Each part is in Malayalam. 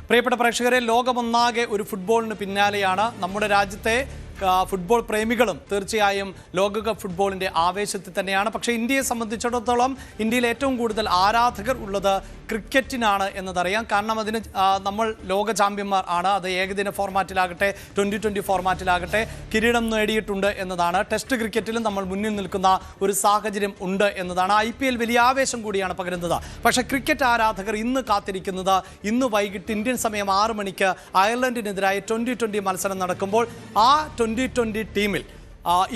പ്രിയപ്പെട്ട പ്രേക്ഷകരെ, ലോകമൊന്നാകെ ഒരു ഫുട്ബോളിന് പിന്നാലെയാണ്. നമ്മുടെ രാജ്യത്തെ ഫുട്ബോൾ പ്രേമികളും തീർച്ചയായും ലോകകപ്പ് ഫുട്ബോളിൻ്റെ ആവേശത്തിൽ തന്നെയാണ്. പക്ഷേ ഇന്ത്യയെ സംബന്ധിച്ചിടത്തോളം ഇന്ത്യയിൽ ഏറ്റവും കൂടുതൽ ആരാധകർ ഉള്ളത് ക്രിക്കറ്റിനാണ് എന്നതറിയാം. കാരണം അതിന് നമ്മൾ ലോക ചാമ്പ്യന്മാർ ആണ്. അത് ഏകദിന ഫോർമാറ്റിലാകട്ടെ, 2020 ഫോർമാറ്റിലാകട്ടെ കിരീടം നേടിയിട്ടുണ്ട് എന്നതാണ്. ടെസ്റ്റ് ക്രിക്കറ്റിലും നമ്മൾ മുന്നിൽ നിൽക്കുന്ന ഒരു സാഹചര്യം ഉണ്ട് എന്നതാണ്. IPL വലിയ ആവേശം കൂടിയാണ് പകരുന്നത്. പക്ഷേ ക്രിക്കറ്റ് ആരാധകർ ഇന്ന് കാത്തിരിക്കുന്നത്, ഇന്ന് വൈകിട്ട് ഇന്ത്യൻ സമയം 6 മണിക്ക് അയർലൻഡിനെതിരായ 2020 മത്സരം നടക്കുമ്പോൾ ആ 2020 ടീമിൽ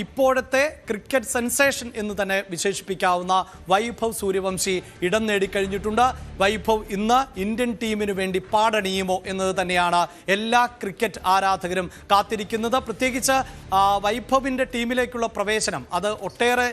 ഇപ്പോഴത്തെ ക്രിക്കറ്റ് സെൻസേഷൻ എന്ന് തന്നെ വിശേഷിപ്പിക്കാവുന്ന വൈഭവ് സൂര്യവംശി ഇടം നേടിക്കഴിഞ്ഞിട്ടുണ്ട്. വൈഭവ് ഇന്ന് ഇന്ത്യൻ ടീമിനു വേണ്ടി പാടണിയുമോ എന്നത് തന്നെയാണ് എല്ലാ ക്രിക്കറ്റ് ആരാധകരും കാത്തിരിക്കുന്നത്. പ്രത്യേകിച്ച് വൈഭവിൻ്റെ ടീമിലേക്കുള്ള പ്രവേശനം, അത് ഒട്ടേറെ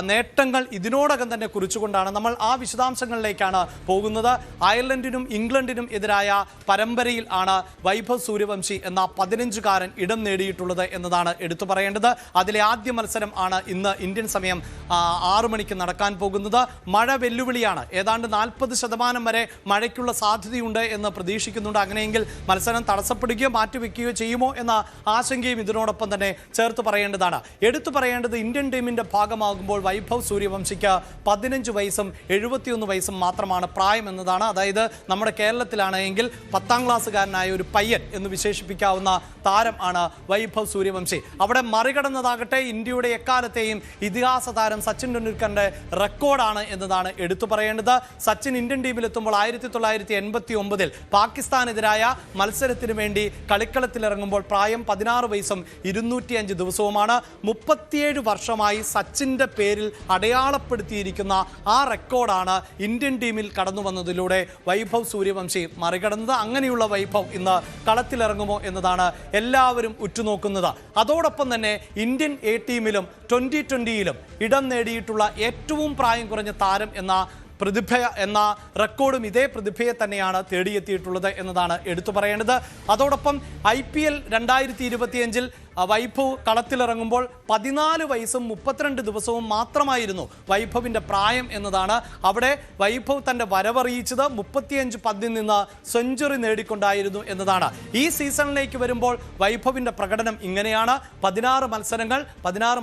നേട്ടങ്ങൾ ഇതിനോടകം തന്നെ കുറിച്ചുകൊണ്ടാണ്. നമ്മൾ ആ വിശദാംശങ്ങളിലേക്കാണ് പോകുന്നത്. അയർലൻഡിനും ഇംഗ്ലണ്ടിനും എതിരായ പരമ്പരയിൽ ആണ് വൈഭവ് സൂര്യവംശി എന്ന 15-കാരൻ ഇടം നേടിയിട്ടുള്ളത് എന്നതാണ് എടുത്തു പറയേണ്ടത്. അതിലെ ആദ്യ മത്സരം ആണ് ഇന്ന് ഇന്ത്യൻ സമയം 6 മണിക്ക് നടക്കാൻ പോകുന്നത്. മഴ വെല്ലുവിളിയാണ്. ഏതാണ്ട് 40% വരെ മഴയ്ക്കുള്ള സാധ്യതയുണ്ട് എന്ന് പ്രതീക്ഷിക്കുന്നുണ്ട്. അങ്ങനെയെങ്കിൽ മത്സരം തടസ്സപ്പെടുകയോ മാറ്റിവെക്കുകയോ ചെയ്യുമോ എന്ന ആശങ്കയും ഇതിനോടൊപ്പം തന്നെ ചേർത്ത് പറയേണ്ടതാണ്. എടുത്തു പറയേണ്ടത്, ഇന്ത്യൻ ടീമിൻ്റെ ഭാഗമാകുമ്പോൾ വൈഭവ് സൂര്യവംശിക്ക് 15 വയസ്സും 71 വയസ്സും മാത്രമാണ് പ്രായം എന്നതാണ്. അതായത് നമ്മുടെ കേരളത്തിലാണെങ്കിൽ 10ാം ക്ലാസ്സുകാരനായ ഒരു പയ്യൻ എന്ന് വിശേഷിപ്പിക്കാവുന്ന താരം ആണ് വൈഭവ് സൂര്യവംശി. അവിടെ മറികടന്നതാകട്ടെ ഇന്ത്യയുടെ എക്കാലത്തെയും ഇതിഹാസ താരം സച്ചിൻ ടെണ്ടുൽക്കറിന്റെ റെക്കോർഡാണ് എന്നതാണ് എടുത്തു പറയേണ്ടത്. സച്ചിൻ ഇന്ത്യൻ ടീമിലെത്തുമ്പോൾ 1989 പാകിസ്ഥാനെതിരായ മത്സരത്തിന് വേണ്ടി കളിക്കളത്തിലിറങ്ങുമ്പോൾ പ്രായം 16 വയസ്സും 205 ദിവസവുമാണ്. 37 വർഷമായി സച്ചിൻ്റെ പേരിൽ അടയാളപ്പെടുത്തിയിരിക്കുന്ന ആ റെക്കോർഡാണ് ഇന്ത്യൻ ടീമിൽ കടന്നു വന്നതിലൂടെ വൈഭവ് സൂര്യവംശി മറികടന്നത്. അങ്ങനെയുള്ള വൈഭവ് ഇന്ന് കളത്തിലിറങ്ങുമോ എന്നതാണ് എല്ലാവരും ഉറ്റുനോക്കുന്നത്. അതോടൊപ്പം തന്നെ ഇന്ത്യൻ A ടീമിലും 2020-ലും ഇടം നേടിയിട്ടുള്ള ഏറ്റവും പ്രായം കുറഞ്ഞ താരം എന്ന റെക്കോർഡും ഇതേ പ്രതിഭയെ തന്നെയാണ് തേടിയെത്തിയിട്ടുള്ളത് എന്നതാണ് എടുത്തു പറയേണ്ടത്. അതോടൊപ്പം IPL 2025-ൽ വൈഭവ് കളത്തിലിറങ്ങുമ്പോൾ 14 വയസ്സും 32 ദിവസവും മാത്രമായിരുന്നു വൈഭവിൻ്റെ പ്രായം എന്നതാണ്. അവിടെ വൈഭവ് തൻ്റെ വരവറിയിച്ചത് 35 പന്തിൽ നിന്ന് സെഞ്ചുറി നേടിക്കൊണ്ടായിരുന്നു എന്നതാണ്. ഈ സീസണിലേക്ക് വരുമ്പോൾ വൈഭവിൻ്റെ പ്രകടനം ഇങ്ങനെയാണ്. 16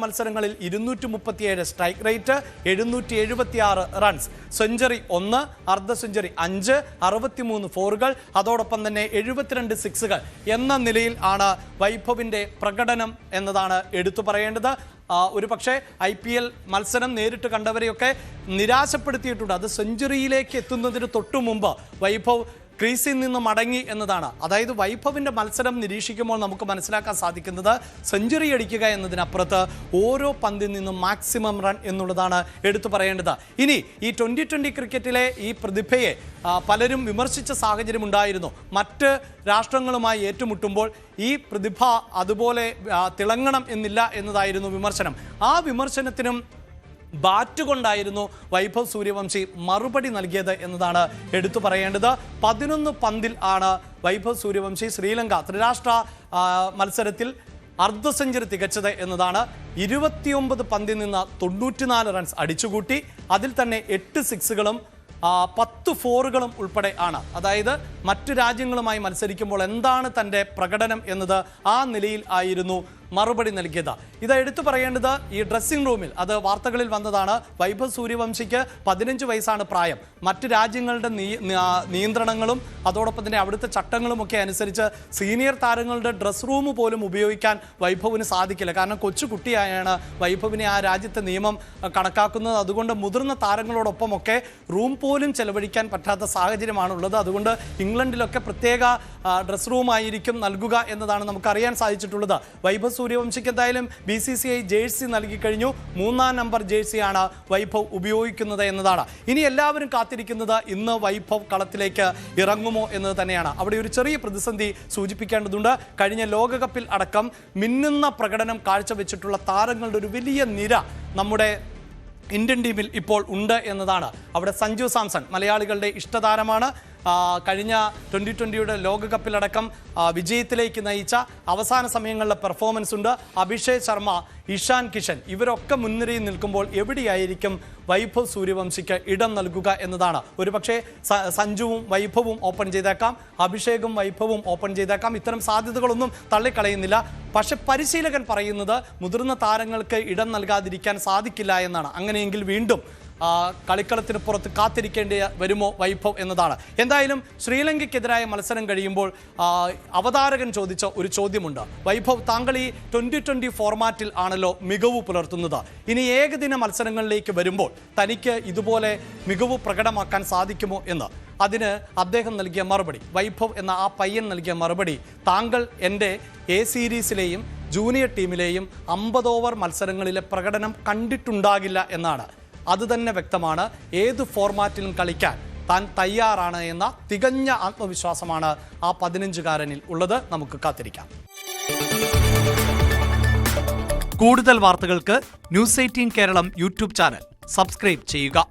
മത്സരങ്ങളിൽ 237 സ്ട്രൈക്ക് റേറ്റ്, 776 റൺസ്, സെഞ്ചുറി 1, അർദ്ധ സെഞ്ചുറി 5, 63 ഫോറുകൾ, അതോടൊപ്പം തന്നെ 72 സിക്സുകൾ എന്ന നിലയിൽ ആണ് വൈഭവിൻ്റെ പ്രകടനം എന്നതാണ് എടുത്തു പറയേണ്ടത്. ഒരു പക്ഷേ IPL മത്സരം നേരിട്ട് കണ്ടവരെയൊക്കെ നിരാശപ്പെടുത്തിയിട്ടുണ്ട്. അത് സെഞ്ചുറിയിലേക്ക് എത്തുന്നതിന് തൊട്ടു മുമ്പ് വൈഭവ് ക്രീസിൽ നിന്ന് മടങ്ങി എന്നതാണ്. അതായത് വൈഭവിൻ്റെ മത്സരം നിരീക്ഷിക്കുമ്പോൾ നമുക്ക് മനസ്സിലാക്കാൻ സാധിക്കുന്നത്, സെഞ്ചുറി അടിക്കുക എന്നതിനപ്പുറത്ത് ഓരോ പന്തിൽ നിന്നും മാക്സിമം റൺ എന്നുള്ളതാണ് എടുത്തു പറയേണ്ടത്. ഇനി ഈ 2020 ക്രിക്കറ്റിലെ ഈ പ്രതിഭയെ പലരും വിമർശിച്ച സാഹചര്യം ഉണ്ടായിരുന്നു. മറ്റ് രാഷ്ട്രങ്ങളുമായി ഏറ്റുമുട്ടുമ്പോൾ ഈ പ്രതിഭ അതുപോലെ തിളങ്ങണം എന്നില്ല എന്നതായിരുന്നു വിമർശനം. ആ വിമർശനത്തിനും ബാറ്റ് കൊണ്ടായിരുന്നു വൈഭവ് സൂര്യവംശി മറുപടി നൽകിയത് എന്നതാണ് എടുത്തു പറയേണ്ടത്. 11 പന്തിൽ ആണ് വൈഭവ് സൂര്യവംശി ശ്രീലങ്ക ത്രിരാഷ്ട്ര മത്സരത്തിൽ അർദ്ധ സെഞ്ചുറി തികച്ചത് എന്നതാണ്. 29 പന്തിൽ നിന്ന് 94 റൺസ് അടിച്ചുകൂട്ടി. അതിൽ തന്നെ 8 സിക്സുകളും 10 ഫോറുകളും ഉൾപ്പെടെ ആണ്. അതായത് മറ്റു രാജ്യങ്ങളുമായി മത്സരിക്കുമ്പോൾ എന്താണ് തൻ്റെ പ്രകടനം എന്നത് ആ നിലയിൽ ആയിരുന്നു മറുപടി നൽകിയത്. ഇത് എടുത്തു പറയേണ്ടത്, ഈ ഡ്രസ്സിംഗ് റൂമിൽ അത് വാർത്തകളിൽ വന്നതാണ്. വൈഭവ് സൂര്യവംശിക്ക് 15 വയസ്സാണ് പ്രായം. മറ്റ് രാജ്യങ്ങളുടെ നിയന്ത്രണങ്ങളും അതോടൊപ്പം തന്നെ അവിടുത്തെ ചട്ടങ്ങളുമൊക്കെ അനുസരിച്ച് സീനിയർ താരങ്ങളുടെ ഡ്രസ് റൂം പോലും ഉപയോഗിക്കാൻ വൈഭവിന് സാധിക്കില്ല. കാരണം കൊച്ചുകുട്ടിയായാണ് വൈഭവിനെ ആ രാജ്യത്തെ നിയമം കണക്കാക്കുന്നത്. അതുകൊണ്ട് മുതിർന്ന താരങ്ങളോടൊപ്പമൊക്കെ റൂം പോലും ചെലവഴിക്കാൻ പറ്റാത്ത സാഹചര്യമാണുള്ളത്. അതുകൊണ്ട് ഇംഗ്ലണ്ടിലൊക്കെ പ്രത്യേക ഡ്രസ് റൂമായിരിക്കും നൽകുക എന്നതാണ് നമുക്കറിയാൻ സാധിച്ചിട്ടുള്ളത്. വൈഭവ് സൂര്യവംശിക്ക് എന്തായാലും BCCI ജേഴ്സി നൽകിക്കഴിഞ്ഞു. 3ാം നമ്പർ ജേഴ്സിയാണ് വൈഭവ് ഉപയോഗിക്കുന്നത് എന്നതാണ്. ഇനി എല്ലാവരും കാത്തിരിക്കുന്നത് ഇന്ന് വൈഭവ് കളത്തിലേക്ക് ഇറങ്ങുമോ എന്നത് തന്നെയാണ്. അവിടെ ഒരു ചെറിയ പ്രതിസന്ധി സൂചിപ്പിക്കേണ്ടതുണ്ട്. കഴിഞ്ഞ ലോകകപ്പിൽ അടക്കം മിന്നുന്ന പ്രകടനം കാഴ്ചവെച്ചിട്ടുള്ള താരങ്ങളുടെ ഒരു വലിയ നിര നമ്മുടെ ഇന്ത്യൻ ടീമിൽ ഇപ്പോൾ ഉണ്ട് എന്നതാണ്. അവിടെ സഞ്ജു സാംസൺ മലയാളികളുടെ ഇഷ്ടതാരമാണ്. കഴിഞ്ഞ 2020 ലോകകപ്പിലടക്കം വിജയത്തിലേക്ക് നയിച്ച അവസാന സമയങ്ങളിലെ പെർഫോമൻസ് ഉണ്ട്. അഭിഷേക് ശർമ്മ, ഇഷാൻ കിഷൻ ഇവരൊക്കെ മുൻനിരയിൽ നിൽക്കുമ്പോൾ എവിടെയായിരിക്കും വൈഭവ് സൂര്യവംശിക്ക് ഇടം നൽകുക എന്നതാണ്. ഒരുപക്ഷെ സഞ്ജുവും വൈഭവും ഓപ്പൺ ചെയ്തേക്കാം, അഭിഷേകും വൈഭവും ഓപ്പൺ ചെയ്തേക്കാം. ഇത്തരം സാധ്യതകളൊന്നും തള്ളിക്കളയുന്നില്ല. പക്ഷെ പരിശീലകൻ പറയുന്നത് മുതിർന്ന താരങ്ങൾക്ക് ഇടം നൽകാതിരിക്കാൻ സാധിക്കില്ല എന്നാണ്. അങ്ങനെയെങ്കിൽ വീണ്ടും കളിക്കളത്തിന് പുറത്ത് കാത്തിരിക്കേണ്ടി വരുമോ വൈഭവ് എന്നതാണ്. എന്തായാലും ശ്രീലങ്കയ്ക്കെതിരായ മത്സരം കഴിയുമ്പോൾ അവതാരകൻ ചോദിച്ച ഒരു ചോദ്യമുണ്ട്. വൈഭവ്, താങ്കൾ ഈ 2020 ഫോർമാറ്റിൽ ആണല്ലോ മികവ് പുലർത്തുന്നത്. ഇനി ഏകദിന മത്സരങ്ങളിലേക്ക് വരുമ്പോൾ തനിക്ക് ഇതുപോലെ മികവ് പ്രകടമാക്കാൻ സാധിക്കുമോ എന്ന്. അതിന് അദ്ദേഹം നൽകിയ മറുപടി, വൈഭവ് എന്ന ആ പയ്യൻ നൽകിയ മറുപടി, താങ്കൾ എൻ്റെ എ സീരീസിലെയും ജൂനിയർ ടീമിലെയും 50 ഓവർ മത്സരങ്ങളിലെ പ്രകടനം കണ്ടിട്ടുണ്ടാകില്ല എന്നാണ്. അതുതന്നെ വ്യക്തമാണ് ഏത് ഫോർമാറ്റിലും കളിക്കാൻ താൻ തയ്യാറാണ് എന്ന തികഞ്ഞ ആത്മവിശ്വാസമാണ് ആ 15-കാരനിൽ ഉള്ളത്. നമുക്ക് കാത്തിരിക്കാം. കൂടുതൽ വാർത്തകൾക്ക് News 18 Keralam YouTube channel subscribe ചെയ്യുക.